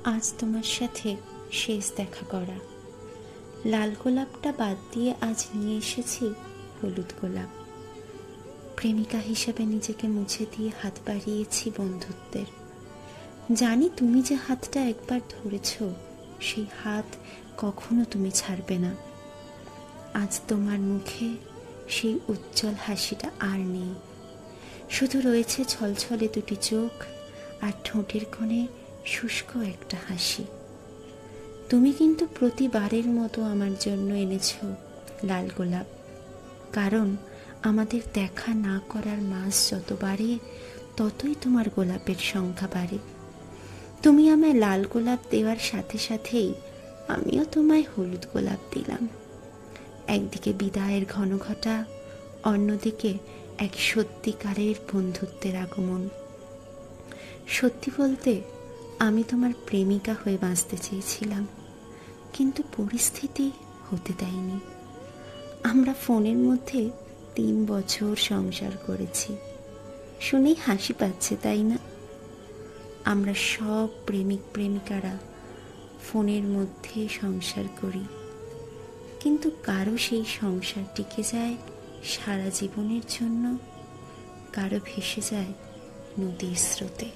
আজ তোমার সাথে শেষ দেখা করা। লাল গোলাপটা বাদ দিয়ে আজ নিয়ে এসেছি হলুদ গোলাপ। প্রেমিকা হিসেবে নিজেকে মুছে দিয়ে হাত বাড়িয়েছি বন্ধুত্বের। জানি তুমি যে হাতটা একবার ধরেছ, সেই হাত কখনো তুমি ছাড়বে না। আজ তোমার মুখে সেই উজ্জ্বল হাসিটা আর নেই, শুধু রয়েছে ছলছলে দুটি চোখ আর ঠোঁটের কোণে শুষ্ক একটা হাসি। তুমি কিন্তু প্রতিবারের মতো আমার জন্য এনেছ লাল গোলাপ, কারণ আমাদের দেখা না করার মাস যত বাড়ে ততই তোমার গোলাপের সংখ্যা বাড়ে। তুমি আমায় লাল গোলাপ দেওয়ার সাথে সাথেই আমিও তোমায় হলুদ গোলাপ দিলাম। একদিকে বিদায়ের ঘনঘটা, অন্যদিকে এক সত্যিকারের বন্ধুত্বের আগমন। সত্যি বলতে আমি তোমার প্রেমিকা হয়ে বাঁচতে চেয়েছিলাম, কিন্তু পরিস্থিতি হতে দেয়নি। আমরা ফোনের মধ্যে 3 বছর সংসার করেছি, শুনেই হাসি পাচ্ছে তাই না? আমরা সব প্রেমিক প্রেমিকারা ফোনের মধ্যে সংসার করি, কিন্তু কারো সেই সংসার টিকে যায় সারা জীবনের জন্য, কারো ভেসে যায় নদীর স্রোতে।